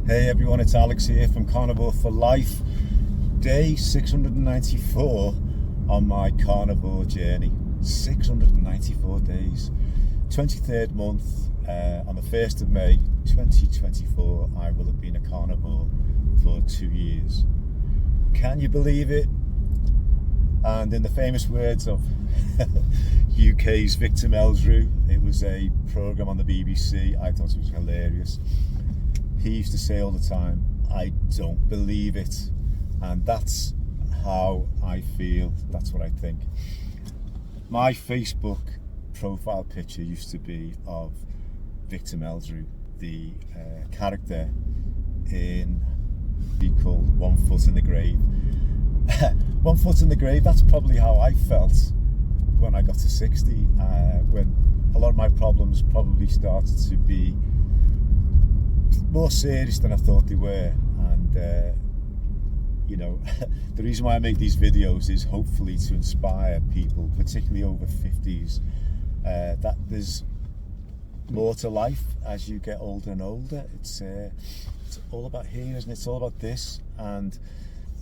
Hey everyone, it's Alex here from Carnivore for Life. Day 694 on my carnivore journey. 694 days. 23rd month, on the 1st of May 2024, I will have been a carnivore for 2 years. Can you believe it? And in the famous words of UK's Victor Meldrew, it was a programme on the BBC, I thought it was hilarious. He used to say all the time, I don't believe it. And that's how I feel, that's what I think. My Facebook profile picture used to be of Victor Meldrew, the character in be called One Foot in the Grave. One foot in the grave, that's probably how I felt when I got to 60, when a lot of my problems probably started to be more serious than I thought they were. And you know, the reason why I make these videos is hopefully to inspire people, particularly over 50s, that there's more to life as you get older and older. It's all about here, isn't it? It's all about this. And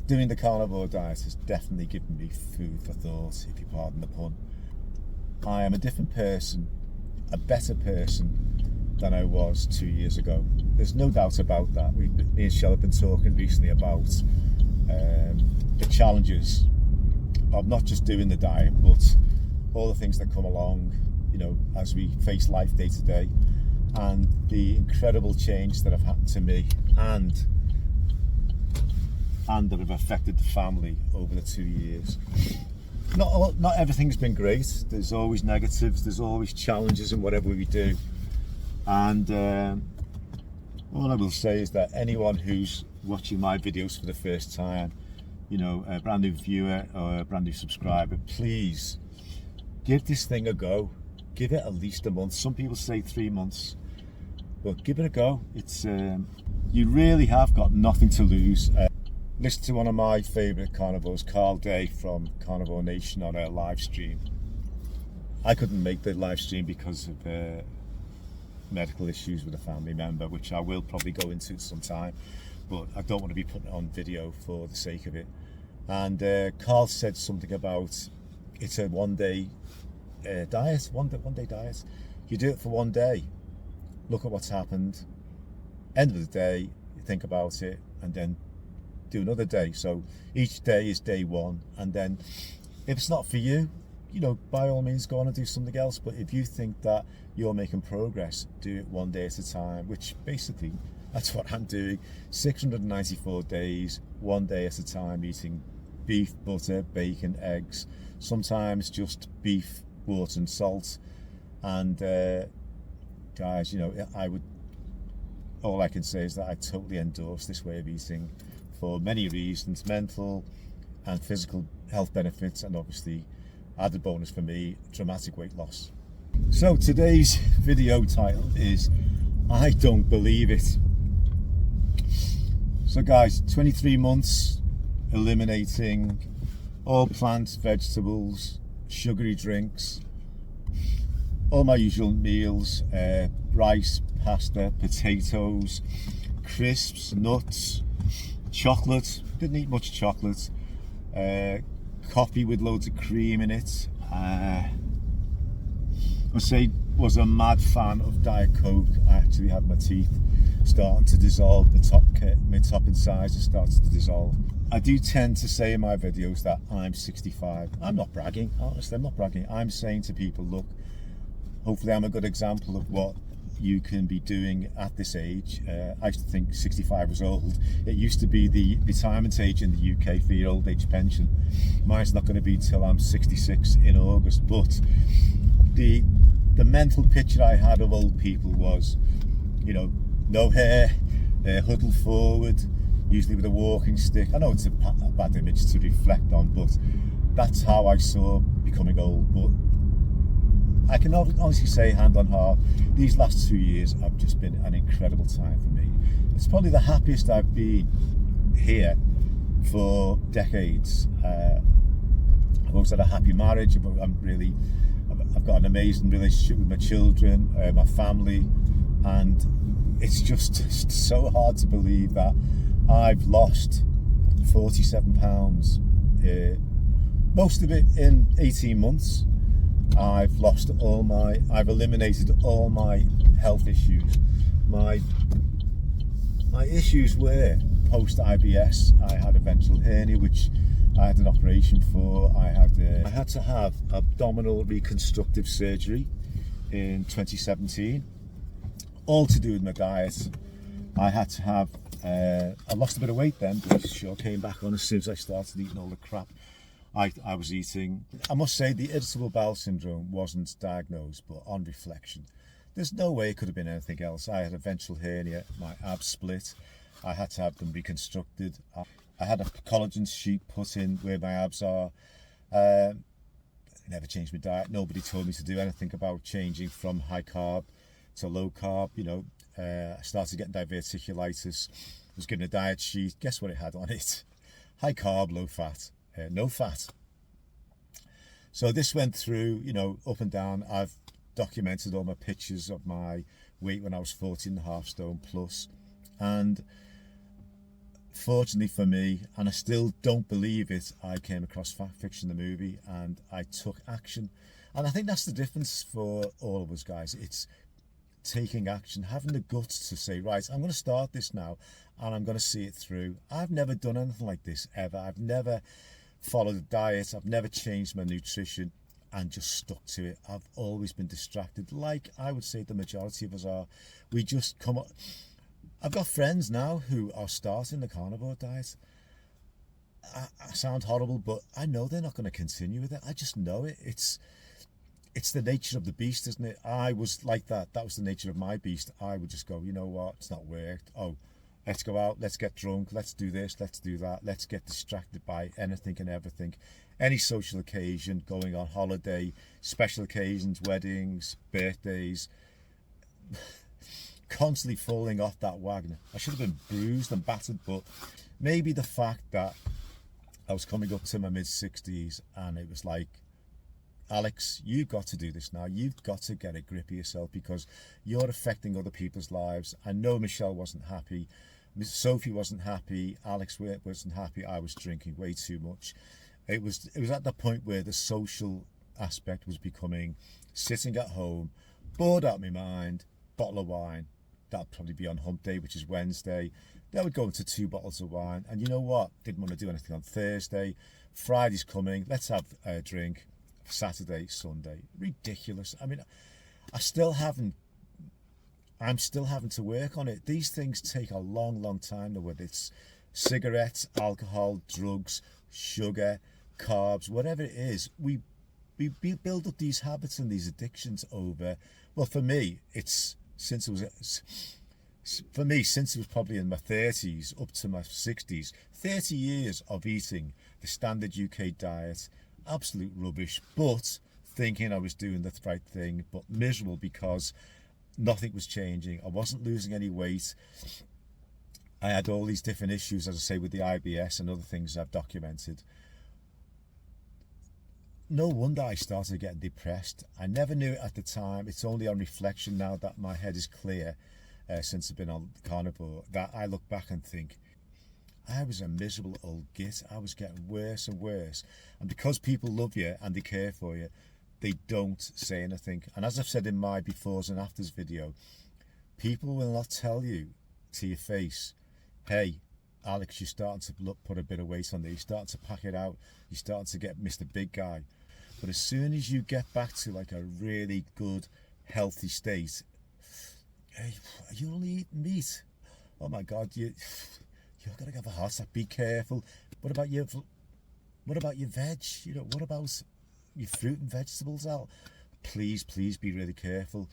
doing the carnivore diet has definitely given me food for thought, if you pardon the pun. I am a different person, a better person than I was 2 years ago. There's no doubt about that. Me and Shell have been talking recently about the challenges of not just doing the diet, but all the things that come along, you know, as we face life day to day, and the incredible change that have happened to me and that have affected the family over the 2 years. Not everything's been great. There's always negatives, there's always challenges in whatever we do. And all I will say is that anyone who's watching my videos for the first time, you know, a brand new viewer or a brand new subscriber, please give this thing a go. Give it at least a month. Some people say 3 months, but give it a go. It's you really have got nothing to lose. Listen to one of my favourite carnivores, Carl Day from Carnivore Nation, on a live stream. I couldn't make the live stream because of medical issues with a family member, which I will probably go into sometime, but I don't want to be putting it on video for the sake of it. And Carl said something about it's a one-day diet, one day diet. You do it for 1 day, look at what's happened, end of the day, you think about it, and then do another day. So each day is day one, and then if it's not for you, you know, by all means go on and do something else. But if you think that you're making progress, do it 1 day at a time, which basically that's what I'm doing. 694 days, 1 day at a time, eating beef, butter, bacon, eggs, sometimes just beef, water and salt. And guys, you know, all I can say is that I totally endorse this way of eating for many reasons: mental and physical health benefits, and obviously added bonus for me, dramatic weight loss. So today's video title is I Don't Believe It. So guys, 23 months eliminating all plants, vegetables, sugary drinks, all my usual meals, rice, pasta, potatoes, crisps, nuts, chocolate, didn't eat much chocolate, coffee with loads of cream in it. I say was a mad fan of Diet Coke. I actually had my teeth starting to dissolve, my top incisors started to dissolve. I do tend to say in my videos that I'm 65. I'm not bragging, honestly, I'm not bragging. I'm saying to people, look, hopefully I'm a good example of what you can be doing at this age. I used to think 65 was old. It used to be the retirement age in the UK for your old age pension. Mine's not going to be till I'm 66 in August. But the mental picture I had of old people was, you know, no hair, huddled forward, usually with a walking stick. I know it's a bad image to reflect on, but that's how I saw becoming old. But I can honestly say, hand on heart, these last 2 years have just been an incredible time for me. It's probably the happiest I've been here for decades. I've always had a happy marriage. I've got an amazing relationship with my children, my family, and it's just so hard to believe that I've lost 47 pounds, most of it in 18 months. I've eliminated all my health issues. My issues were post IBS. I had a ventral hernia, which I had an operation for. I had to have abdominal reconstructive surgery in 2017, all to do with my diet. I had to have, I lost a bit of weight then, but it sure came back on as soon as I started eating all the crap I was eating. I must say the irritable bowel syndrome wasn't diagnosed, but on reflection, there's no way it could have been anything else. I had a ventral hernia, my abs split, I had to have them reconstructed. I had a collagen sheet put in where my abs are. Never changed my diet. Nobody told me to do anything about changing from high carb to low carb. I started getting diverticulitis. I was given a diet sheet. Guess what it had on it? High carb, low fat, no fat. So this went through, up and down. I've documented all my pictures of my weight when I was 14.5 stone plus, and fortunately for me, and I still don't believe it, I came across Fat Fiction the movie and I took action. And I think that's the difference for all of us guys. It's taking action, having the guts to say, right, I'm going to start this now and I'm going to see it through. I've never done anything like this ever. I've never followed a diet. I've never changed my nutrition and just stuck to it. I've always been distracted, like I would say the majority of us are. We just come up. I've got friends now who are starting the carnivore diet. I sound horrible, but I know they're not going to continue with it. I just know it. It's the nature of the beast, isn't it? I was like that. That was the nature of my beast. I would just go, you know what? It's not worked. Oh, let's go out. Let's get drunk. Let's do this. Let's do that. Let's get distracted by anything and everything. Any social occasion, going on holiday, special occasions, weddings, birthdays. Constantly falling off that wagon. I should have been bruised and battered, but maybe the fact that I was coming up to my mid-60s and it was like, Alex, you've got to do this now. You've got to get a grip of yourself because you're affecting other people's lives. I know Michelle wasn't happy. Sophie wasn't happy. Alex wasn't happy. I was drinking way too much. It was at the point where the social aspect was becoming sitting at home, bored out of my mind, bottle of wine. That'd probably be on hump day, which is Wednesday. Then I would go into 2 bottles of wine. And you know what? Didn't want to do anything on Thursday. Friday's coming. Let's have a drink. Saturday, Sunday. Ridiculous. I mean, I'm still having to work on it. These things take a long, long time, whether it's cigarettes, alcohol, drugs, sugar, carbs, whatever it is. We build up these habits and these addictions over, well, for me, since it was probably in my 30s up to my 60s, 30 years of eating the standard UK diet, absolute rubbish, but thinking I was doing the right thing, but miserable because nothing was changing. I wasn't losing any weight. I had all these different issues, as I say, with the IBS and other things I've documented. No wonder I started getting depressed. I never knew it at the time. It's only on reflection now that my head is clear, since I've been on carnivore, that I look back and think, I was a miserable old git. I was getting worse and worse. And because people love you and they care for you, they don't say anything. And as I've said in my befores and afters video, people will not tell you to your face, hey, Alex, you're starting to put a bit of weight on there. You're starting to pack it out. You're starting to get Mr. Big Guy. But as soon as you get back to like a really good, healthy state, hey, you only eat meat. Oh my God, you're gonna have a heart attack. Be careful. What about your veg? What about your fruit and vegetables, Al? Please be really careful.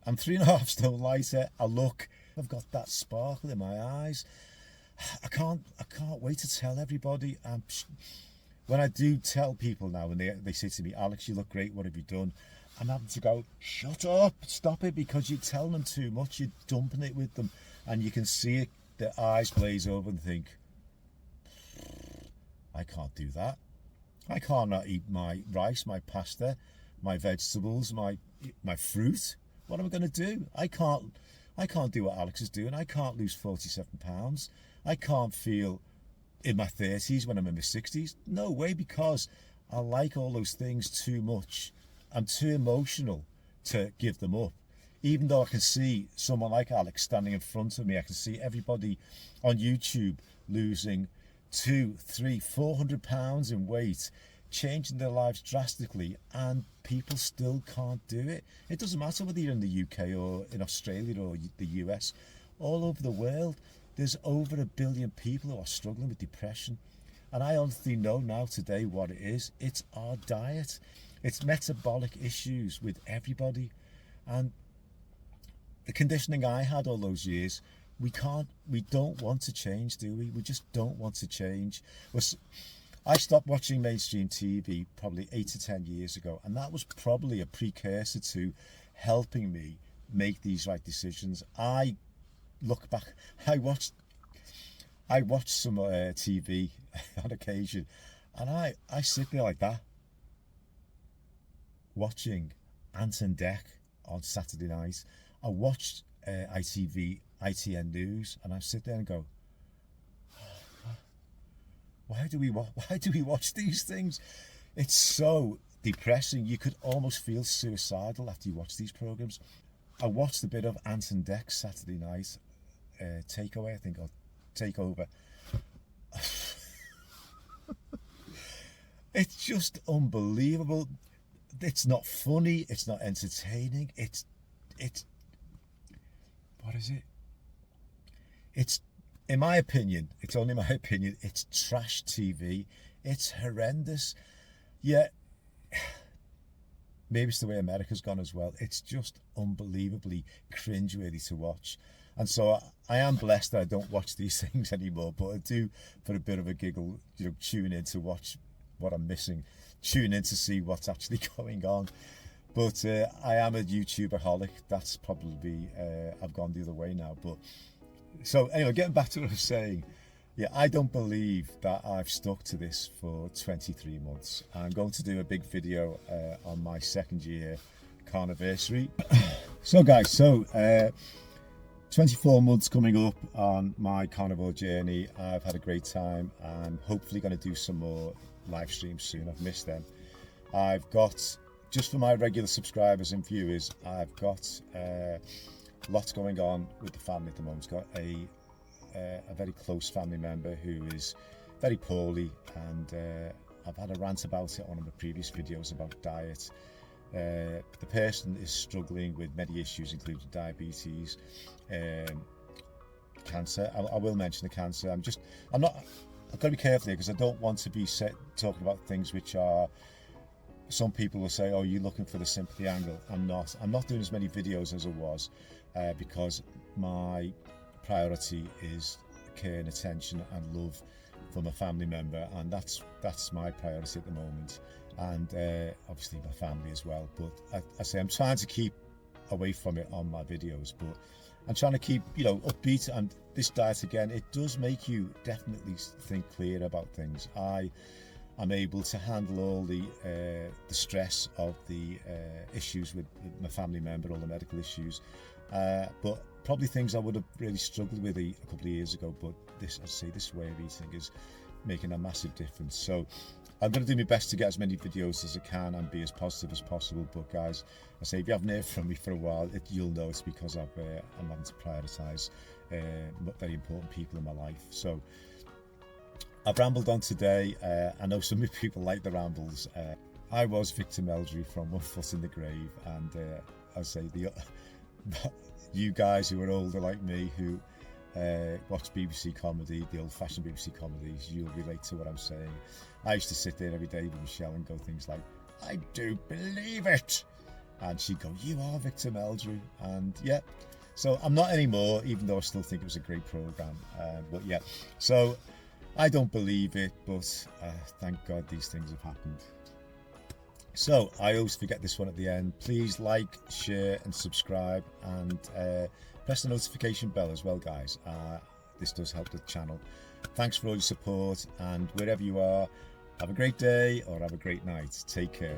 I'm 3.5 stone lighter. I've got that sparkle in my eyes. I can't wait to tell everybody. When I do tell people now, and they say to me, Alex, you look great, what have you done? I'm having to go, shut up, stop it, because you're telling them too much, you're dumping it with them, and you can see it, their eyes glaze over and think, I can't do that. I can't not eat my rice, my pasta, my vegetables, my fruit. What am I going to do? I can't do what Alex is doing. I can't lose 47 pounds. I can't feel in my 30s when I'm in my 60s. No way, because I like all those things too much. I'm too emotional to give them up. Even though I can see someone like Alex standing in front of me, I can see everybody on YouTube losing 200, 300, 400 pounds in weight, changing their lives drastically, and people still can't do it. It doesn't matter whether you're in the UK or in Australia or the US. All over the world, there's over 1 billion people who are struggling with depression. And I honestly know now today what it is. It's our diet. It's metabolic issues with everybody. And the conditioning I had all those years, we don't want to change, do we? We just don't want to change. I stopped watching mainstream TV probably 8 to 10 years ago, and that was probably a precursor to helping me make these right decisions. I look back, I watched some TV on occasion, and I sit there like that, watching Ant and Dec on Saturday night. I watched ITN News, and I sit there and go, why do we watch these things? It's so depressing. You could almost feel suicidal after you watch these programs. I watched a bit of Ant and Dec Saturday night, Takeaway, I think, or Takeover. It's just unbelievable. It's not funny. It's not entertaining. It's what is it? It's, in my opinion, it's only my opinion, it's trash TV. It's horrendous. Yeah, maybe it's the way America's gone as well. It's just unbelievably cringeworthy to watch. And so I am blessed that I don't watch these things anymore, but I do, for a bit of a giggle, tune in to watch what I'm missing, tune in to see what's actually going on. But I am a YouTuber-holic. That's probably, I've gone the other way now. But so anyway, getting back to what I was saying, yeah, I don't believe that I've stuck to this for 23 months. I'm going to do a big video on my 2nd year carniversary. So guys, 24 months coming up on my carnivore journey. I've had a great time. I'm hopefully going to do some more live streams soon. I've missed them. I've got, just for my regular subscribers and viewers, I've got lots going on with the family at the moment. Got a very close family member who is very poorly, and I've had a rant about it on one of my previous videos about diet. The person is struggling with many issues, including diabetes, cancer. I will mention the cancer. I've got to be careful here, because I don't want to be talking about things which are, some people will say, oh, you're looking for the sympathy angle. I'm not doing as many videos as I was, because my priority is care and attention and love from a family member, and that's my priority at the moment, and obviously my family as well. But I say I'm trying to keep away from it on my videos, but I'm trying to keep upbeat. And this diet, again, it does make you definitely think clear about things. I'm able to handle all the stress of the issues with my family member, all the medical issues, but probably things I would have really struggled with a couple of years ago. But this way of eating is making a massive difference. So I'm going to do my best to get as many videos as I can and be as positive as possible. But guys, I say, if you haven't heard from me for a while, you'll know it's because I'm having to prioritise very important people in my life. So I've rambled on today. I know some people like the rambles. I was Victor Meldrew from One Foot in the Grave, and I say you guys who are older like me, who watch BBC comedy, the old-fashioned BBC comedies, you'll relate to what I'm saying. I used to sit there every day with Michelle and go things like, I do believe it, and she'd go, you are Victor Meldrew. And yeah, so I'm not anymore, even though I still think it was a great programme. But yeah, so I don't believe it, but thank God these things have happened. So I always forget this one at the end. Please like, share and subscribe, and press the notification bell as well, guys. This does help the channel. Thanks for all your support, and wherever you are, have a great day or have a great night. Take care.